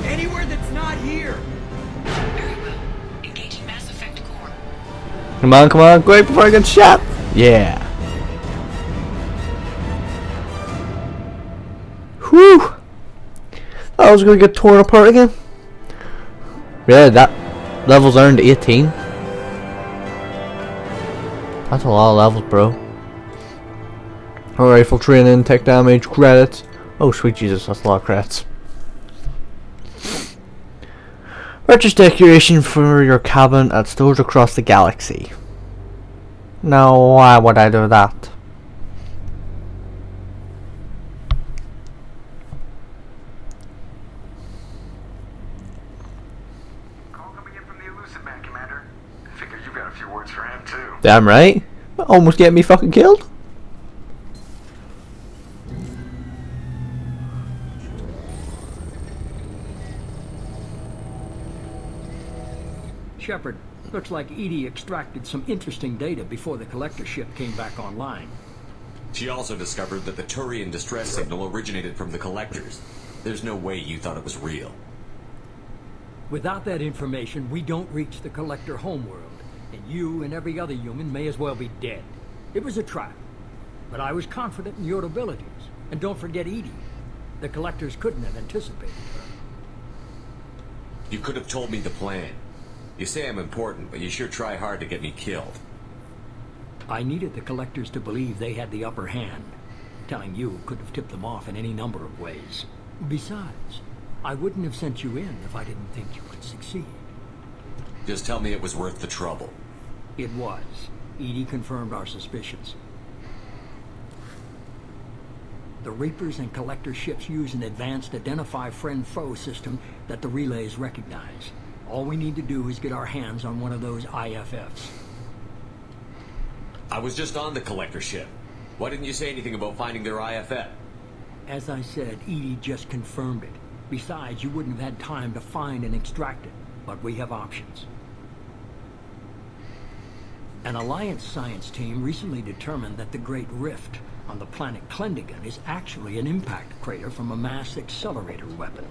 Anywhere that's not here. Very well. Engaging Mass Effect core. Come on, quick before I get shot! Yeah. Whew! I was gonna get torn apart again. Yeah, that level's earned 18. That's a lot of levels, bro. Rifle training, tech damage, credits. Oh, sweet Jesus, that's a lot of credits. Purchase decoration for your cabin at stores across the galaxy. Now, why would I do that? Call coming in from the Elusive Man, Commander. I figure you got a few words for him, too. Damn right. Almost get me fucking killed. Shepard, looks like EDI extracted some interesting data before the collector ship came back online. She also discovered that the Turian distress signal originated from the collectors. There's no way you thought it was real. Without that information, we don't reach the collector homeworld, and you and every other human may as well be dead. It was a trap, but I was confident in your abilities. And don't forget EDI. The collectors couldn't have anticipated her. You could have told me the plan. You say I'm important, but you sure try hard to get me killed. I needed the collectors to believe they had the upper hand. Telling you could have tipped them off in any number of ways. Besides, I wouldn't have sent you in if I didn't think you could succeed. Just tell me it was worth the trouble. It was. EDI confirmed our suspicions. The Reapers and Collector ships use an advanced Identify Friend-Foe system that the relays recognize. All we need to do is get our hands on one of those IFFs. I was just on the collector ship. Why didn't you say anything about finding their IFF? As I said, EDI just confirmed it. Besides, you wouldn't have had time to find and extract it. But we have options. An Alliance science team recently determined that the Great Rift on the planet Klendigan is actually an impact crater from a mass accelerator weapon.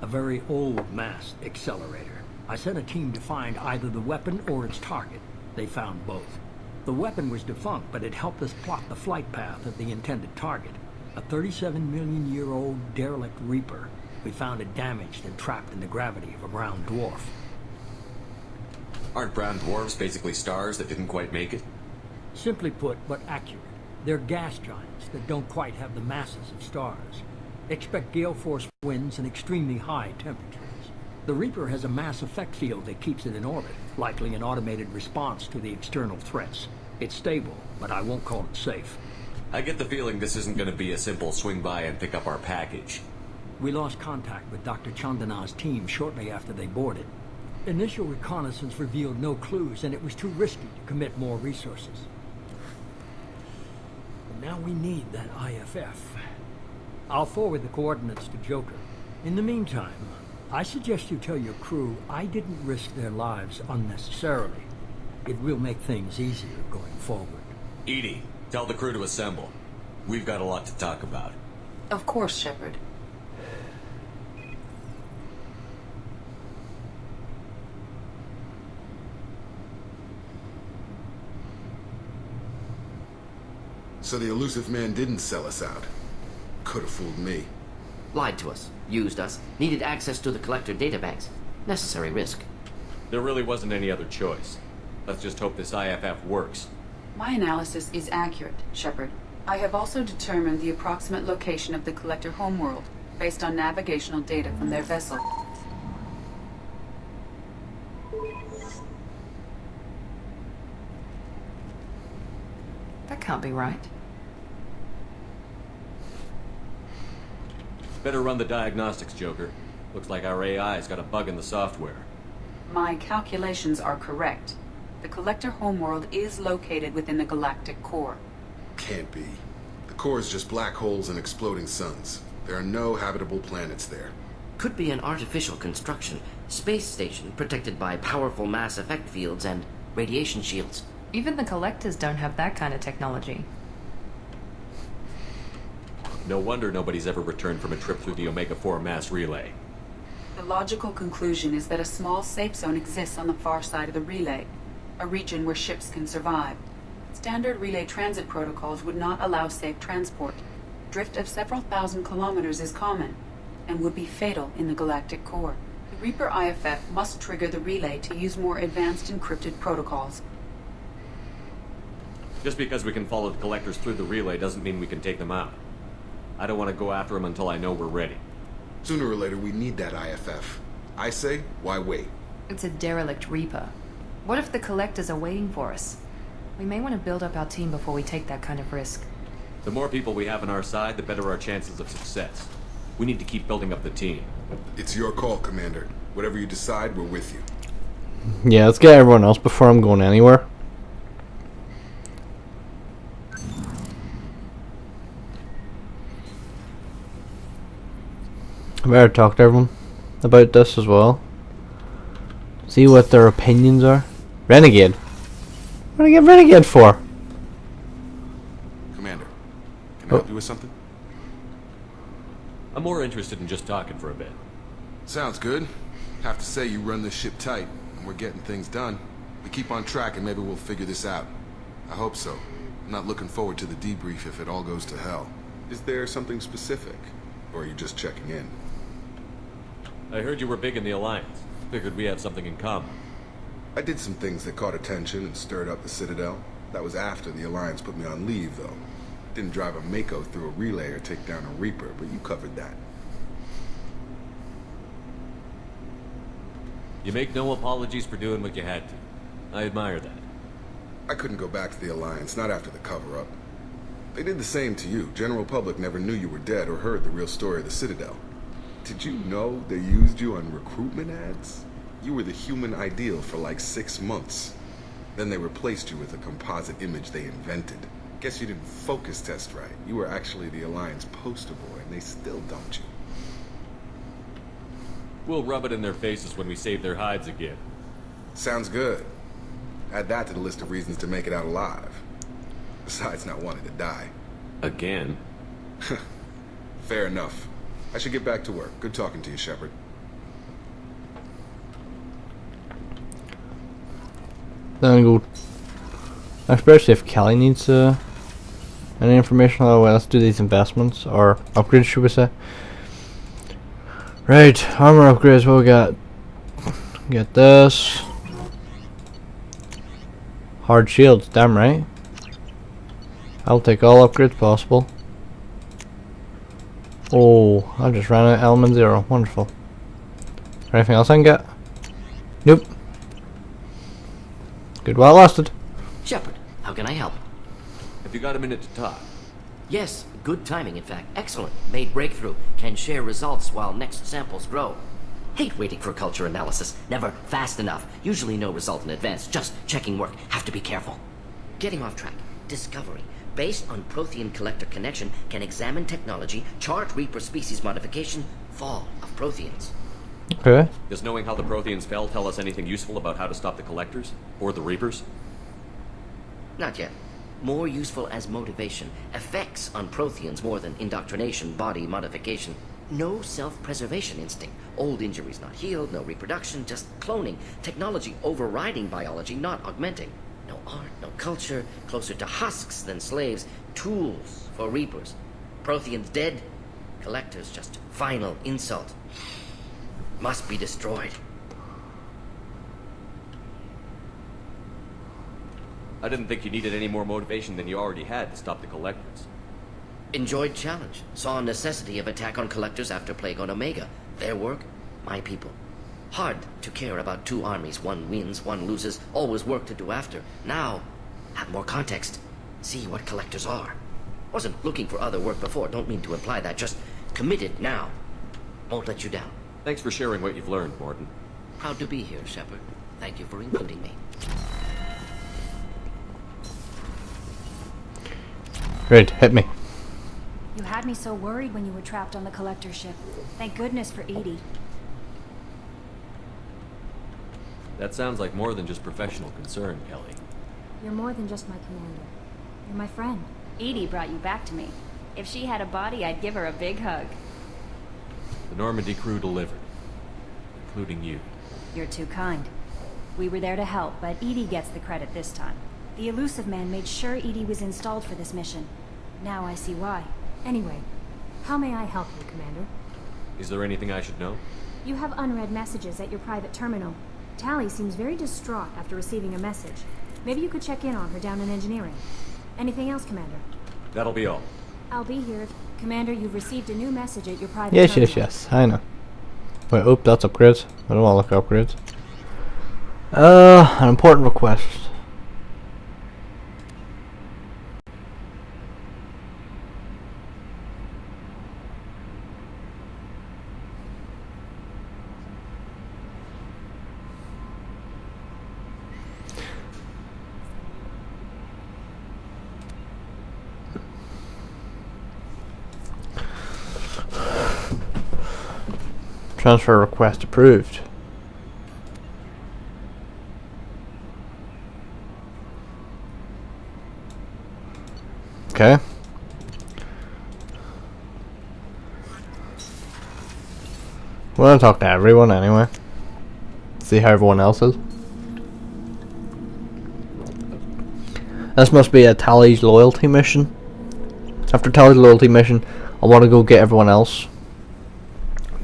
A very old mass accelerator. I sent a team to find either the weapon or its target. They found both. The weapon was defunct, but it helped us plot the flight path of the intended target. A 37-million-year-old derelict Reaper. We found it damaged and trapped in the gravity of a brown dwarf. Aren't brown dwarfs basically stars that didn't quite make it? Simply put, but accurate. They're gas giants that don't quite have the masses of stars. Expect gale force winds and extremely high temperatures. The Reaper has a mass effect field that keeps it in orbit, likely an automated response to the external threats. It's stable, but I won't call it safe. I get the feeling this isn't going to be a simple swing by and pick up our package. We lost contact with Dr. Chandana's team shortly after they boarded. Initial reconnaissance revealed no clues, and it was too risky to commit more resources. But now we need that IFF. I'll forward the coordinates to Joker. In the meantime, I suggest you tell your crew I didn't risk their lives unnecessarily. It will make things easier going forward. EDI, tell the crew to assemble. We've got a lot to talk about. Of course, Shepard. So the Elusive Man didn't sell us out. Could have fooled me. Lied to us, used us, needed access to the collector databanks. Necessary risk. There really wasn't any other choice. Let's just hope this IFF works. My analysis is accurate, Shepard. I have also determined the approximate location of the collector homeworld, based on navigational data from their vessel. That can't be right. Better run the diagnostics, Joker. Looks like our AI's got a bug in the software. My calculations are correct. The collector homeworld is located within the galactic core. Can't be. The core is just black holes and exploding suns. There are no habitable planets there. Could be an artificial construction, space station protected by powerful mass effect fields and radiation shields. Even the collectors don't have that kind of technology. No wonder nobody's ever returned from a trip through the Omega-4 mass relay. The logical conclusion is that a small safe zone exists on the far side of the relay, a region where ships can survive. Standard relay transit protocols would not allow safe transport. Drift of several thousand kilometers is common, and would be fatal in the galactic core. The Reaper IFF must trigger the relay to use more advanced encrypted protocols. Just because we can follow the collectors through the relay doesn't mean we can take them out. I don't want to go after them until I know we're ready. Sooner or later, we need that IFF. I say, why wait? It's a derelict Reaper. What if the Collectors are waiting for us? We may want to build up our team before we take that kind of risk. The more people we have on our side, the better our chances of success. We need to keep building up the team. It's your call, Commander. Whatever you decide, we're with you. Yeah, let's get everyone else before I'm going anywhere. I better talk to everyone about this as well. See what their opinions are. Renegade. What do I get Renegade for? Commander, can I help you with something? I'm more interested in just talking for a bit. Sounds good. Have to say you run this ship tight, and we're getting things done. We keep on track and maybe we'll figure this out. I hope so. I'm not looking forward to the debrief if it all goes to hell. Is there something specific? Or are you just checking in? I heard you were big in the Alliance. Figured we had something in common. I did some things that caught attention and stirred up the Citadel. That was after the Alliance put me on leave, though. Didn't drive a Mako through a relay or take down a Reaper, but you covered that. You make no apologies for doing what you had to. I admire that. I couldn't go back to the Alliance, not after the cover-up. They did the same to you. General public never knew you were dead or heard the real story of the Citadel. Did you know they used you on recruitment ads? You were the human ideal for like 6 months. Then they replaced you with a composite image they invented. Guess you didn't focus test right. You were actually the Alliance poster boy, and they still dumped you. We'll rub it in their faces when we save their hides again. Sounds good. Add that to the list of reasons to make it out alive. Besides not wanting to die. Again? Fair enough. I should get back to work. Good talking to you, Shepard. Then go. Especially if Kelly needs any information. Otherwise, let's do these investments or upgrades, should we say? Right, armor upgrades. What we got? Get this. Hard shields. Damn right. I'll take all upgrades possible. Oh, I just ran out of element 0. Wonderful. Anything else I can get? Nope. Good while it lasted. Shepard, how can I help? Have you got a minute to talk? Yes, good timing, in fact. Excellent. Made breakthrough. Can share results while next samples grow. Hate waiting for culture analysis. Never fast enough. Usually no result in advance. Just checking work. Have to be careful. Getting off track. Discovery. Based on Prothean collector connection, can examine technology, chart Reaper species modification, fall of Protheans. Okay. Does knowing how the Protheans fell tell us anything useful about how to stop the Collectors? Or the Reapers? Not yet. More useful as motivation. Effects on Protheans more than indoctrination, body modification. No self-preservation instinct. Old injuries not healed, no reproduction, just cloning. Technology overriding biology, not augmenting. No art, no culture, closer to husks than slaves. Tools for Reapers. Protheans dead. Collectors just final insult. Must be destroyed. I didn't think you needed any more motivation than you already had to stop the Collectors. Enjoyed challenge. Saw necessity of attack on Collectors after Plague on Omega. Their work, my people. Hard to care about two armies. One wins, one loses. Always work to do after. Now, have more context. See what Collectors are. Wasn't looking for other work before. Don't mean to imply that. Just committed now. Won't let you down. Thanks for sharing what you've learned, Morton. Proud to be here, Shepard. Thank you for including me. Great, hit me. You had me so worried when you were trapped on the Collector ship. Thank goodness for EDI. That sounds like more than just professional concern, Kelly. You're more than just my commander. You're my friend. EDI brought you back to me. If she had a body, I'd give her a big hug. The Normandy crew delivered. Including you. You're too kind. We were there to help, but Edie gets the credit this time. The Elusive Man made sure Edie was installed for this mission. Now I see why. Anyway, how may I help you, Commander? Is there anything I should know? You have unread messages at your private terminal. Tally seems very distraught after receiving a message. Maybe you could check in on her down in engineering. Anything else, Commander? That'll be all. I'll be here. Commander, you've received a new message at your private Yes, terminal. yes, I know. Wait, oh, that's upgrades. I don't want to look at upgrades. An important request. Transfer request approved. Okay. We're gonna talk to everyone anyway. See how everyone else is. This must be a Tally's loyalty mission. After Tally's loyalty mission, I want to go get everyone else.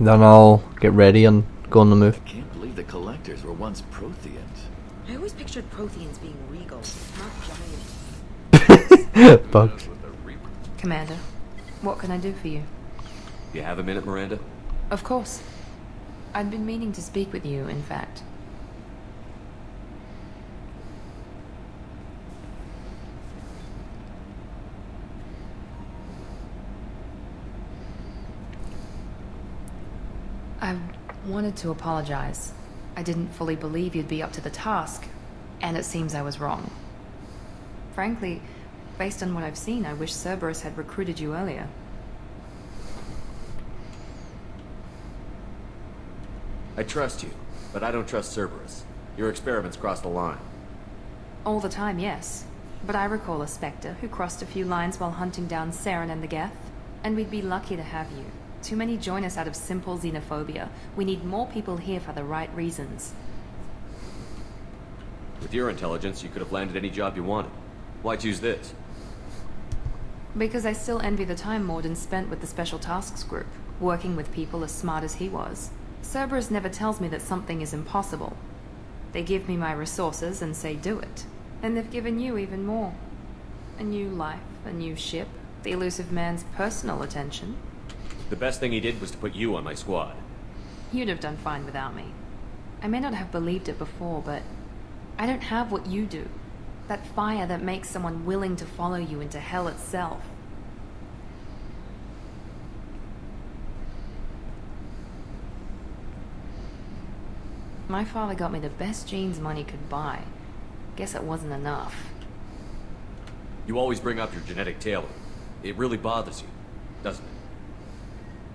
Then I'll get ready and go on the move. Can't believe the Collectors were once Protheans. I always pictured Protheans being regal, not giant. Bugs. Commander, what can I do for you? You have a minute, Miranda? Of course. I'd been meaning to speak with you, in fact. I wanted to apologize. I didn't fully believe you'd be up to the task, and it seems I was wrong. Frankly, based on what I've seen, I wish Cerberus had recruited you earlier. I trust you, but I don't trust Cerberus. Your experiments crossed the line. All the time, yes. But I recall a Spectre who crossed a few lines while hunting down Saren and the Geth, and we'd be lucky to have you. Too many join us out of simple xenophobia. We need more people here for the right reasons. With your intelligence, you could have landed any job you wanted. Why choose this? Because I still envy the time Morden spent with the Special Tasks Group, working with people as smart as he was. Cerberus never tells me that something is impossible. They give me my resources and say do it. And they've given you even more. A new life, a new ship, the Elusive Man's personal attention. The best thing he did was to put you on my squad. You'd have done fine without me. I may not have believed it before, but I don't have what you do. That fire that makes someone willing to follow you into hell itself. My father got me the best jeans money could buy. Guess it wasn't enough. You always bring up your genetic tailoring. It really bothers you, doesn't it?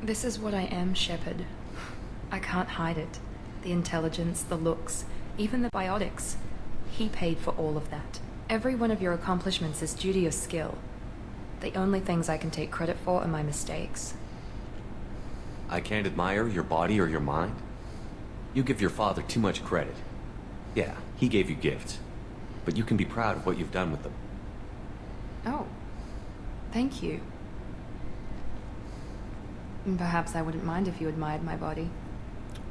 This is what I am, Shepard. I can't hide it. The intelligence, the looks, even the biotics. He paid for all of that. Every one of your accomplishments is due to your skill. The only things I can take credit for are my mistakes. I can't admire your body or your mind? You give your father too much credit. Yeah, he gave you gifts. But you can be proud of what you've done with them. Oh. Thank you. Perhaps I wouldn't mind if you admired my body.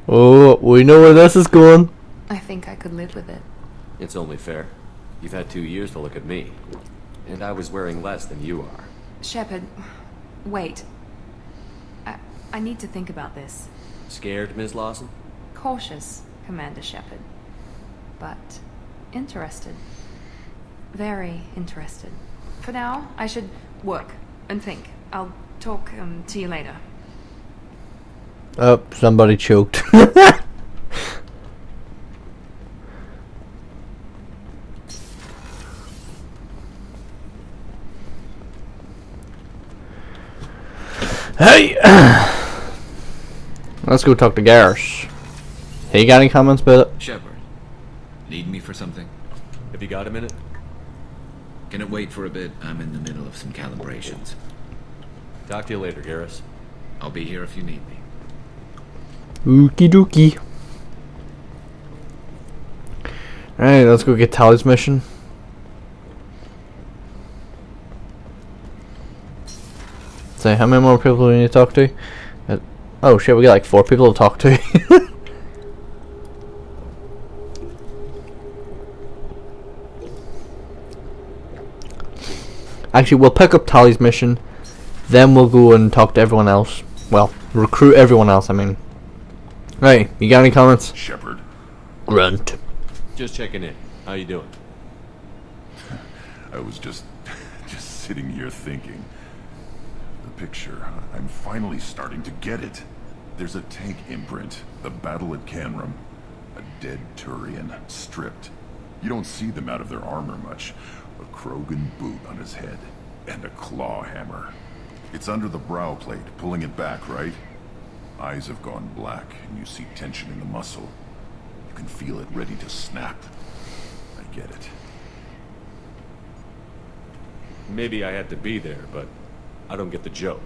Oh, we know where this is going. I think I could live with it. It's only fair. You've had 2 years to look at me. And I was wearing less than you are. Shepard, wait. I need to think about this. Scared, Ms. Lawson? Cautious, Commander Shepard. But interested. Very interested. For now, I should work and think. I'll talk to you later. Oh, somebody choked. Hey! Let's go talk to Garrus. Hey, got any comments about it? Shepard, need me for something? Have you got a minute? Can it wait for a bit? I'm in the middle of some calibrations. Talk to you later, Garrus. I'll be here if you need me. Okie dokie. Alright, let's go get Tally's mission. So, how many more people do we need to talk to? Oh shit, we got like 4 people to talk to. Actually, we'll pick up Tally's mission, then we'll go and talk to everyone else. Well, recruit everyone else, I mean. Right, you got any comments? Shepard. Grunt. Just checking in. How you doing? I was just sitting here thinking. The picture, I'm finally starting to get it. There's a tank imprint, the battle at Canram. A dead Turian, stripped. You don't see them out of their armor much. A Krogan boot on his head, and a claw hammer. It's under the brow plate, pulling it back, right? Eyes have gone black, and you see tension in the muscle. You can feel it ready to snap. I get it. Maybe I had to be there, but I don't get the joke.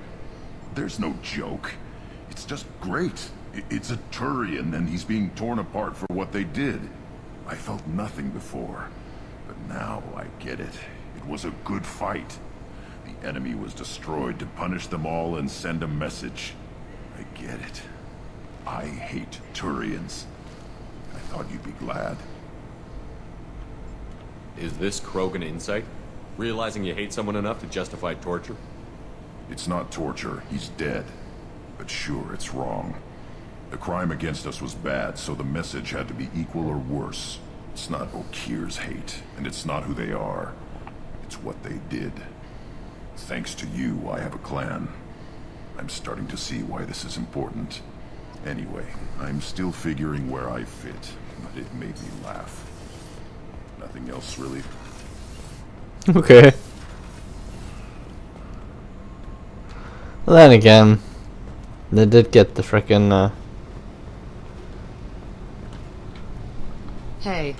There's no joke. It's just great. It's a Turian, and he's being torn apart for what they did. I felt nothing before, but now I get it. It was a good fight. The enemy was destroyed to punish them all and send a message. I get it. I hate Turians. I thought you'd be glad. Is this Krogan insight? Realizing you hate someone enough to justify torture? It's not torture. He's dead. But sure, it's wrong. The crime against us was bad, so the message had to be equal or worse. It's not Okeer's hate, and it's not who they are. It's what they did. Thanks to you, I have a clan. I'm starting to see why this is important. Anyway, I'm still figuring where I fit, but it made me laugh. Nothing else, really. Okay. Well, then again, they did get the frickin' Hey,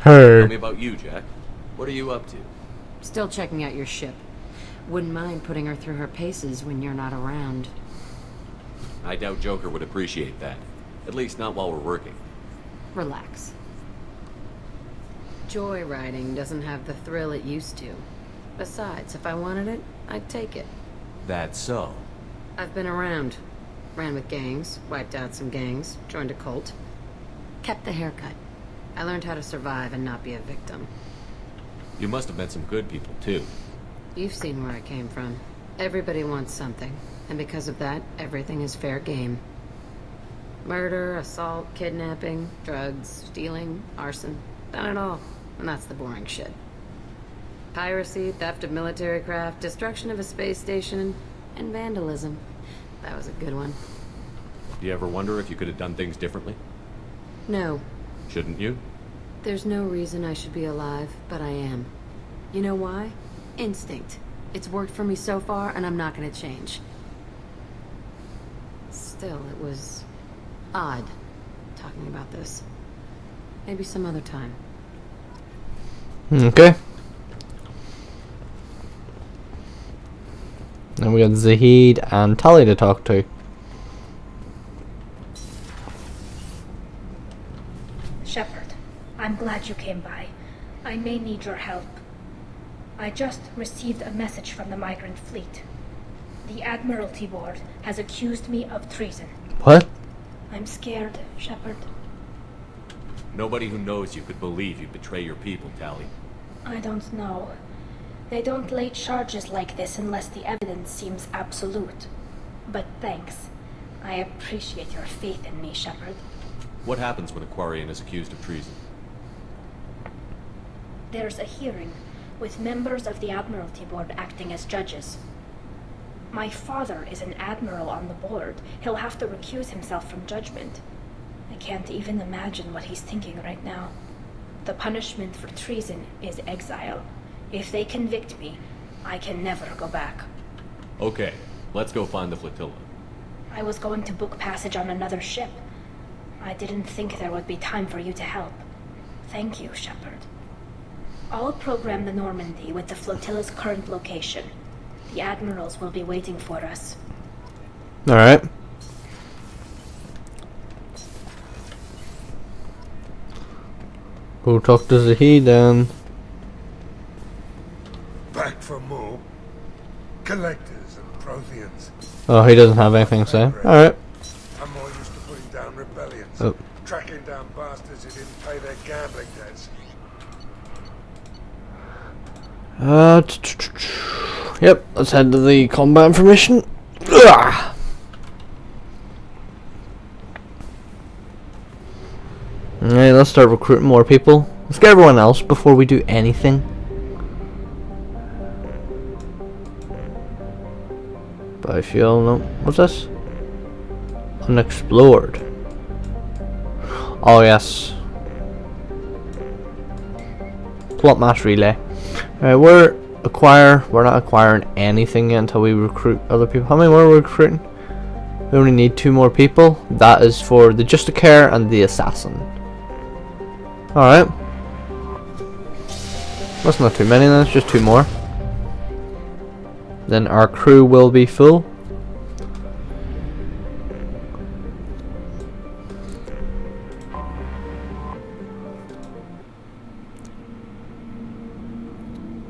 Tell me about you, Jack. What are you up to? still checking out your ship. Wouldn't mind putting her through her paces when you're not around. I doubt Joker would appreciate that. At least not while we're working. Relax. Joyriding doesn't have the thrill it used to. Besides, if I wanted it, I'd take it. That's so. I've been around. Ran with gangs, wiped out some gangs, joined a cult. Kept the haircut. I learned how to survive and not be a victim. You must have met some good people, too. You've seen where I came from. Everybody wants something, and because of that, everything is fair game. Murder, assault, kidnapping, drugs, stealing, arson. Done it all, and that's the boring shit. Piracy, theft of military craft, destruction of a space station, and vandalism. That was a good one. Do you ever wonder if you could have done things differently? No. Shouldn't you? There's no reason I should be alive, but I am. You know why? Instinct. It's worked for me so far, and I'm not gonna change. Still, it was odd talking about this. Maybe some other time. Okay. Then we got Zahid and Tali to talk to. Shepard, I'm glad you came by. I may need your help. I just received a message from the migrant fleet. The Admiralty Board has accused me of treason. What? I'm scared, Shepard. Nobody who knows you could believe you betray your people, Tali. I don't know. They don't lay charges like this unless the evidence seems absolute. But thanks. I appreciate your faith in me, Shepard. What happens when a Quarian is accused of treason? There's a hearing, with members of the Admiralty Board acting as judges. My father is an admiral on the board. He'll have to recuse himself from judgment. I can't even imagine what he's thinking right now. The punishment for treason is exile. If they convict me, I can never go back. Okay, let's go find the flotilla. I was going to book passage on another ship. I didn't think there would be time for you to help. Thank you, Shepard. I'll program the Normandy with the flotilla's current location. The admirals will be waiting for us. Alright. Go talk to Zahid then. Back for more. Collectors and Protheans. Oh, he doesn't have anything to say. Alright. I'm more used to putting down rebellions. Oh. Tracking down bastards who didn't pay their gambling debts. Yep, let's head to the combat information. Ugh. Alright, let's start recruiting more people. Let's get everyone else before we do anything. Biofuel, no. What's this? Unexplored. Oh yes. Plot mass relay. We're not acquiring anything yet until we recruit other people. How many more are we recruiting? We only need 2 more people. That is for the Justiciar and the Assassin. Alright. That's not too many then, it's just 2 more. Then our crew will be full.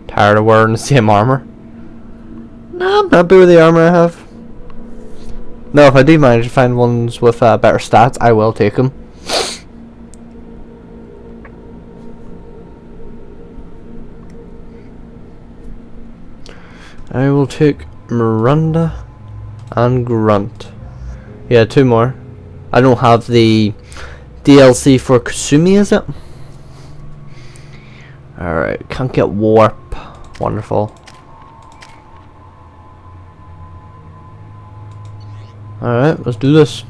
Tired of wearing the same armor? No, I'm happy with the armor I have. No, if I do manage to find ones with better stats, I will take them. I will take Miranda and Grunt. Yeah, 2 more. I don't have the DLC for Kasumi, is it? Alright, can't get warp. Wonderful. Alright, let's do this.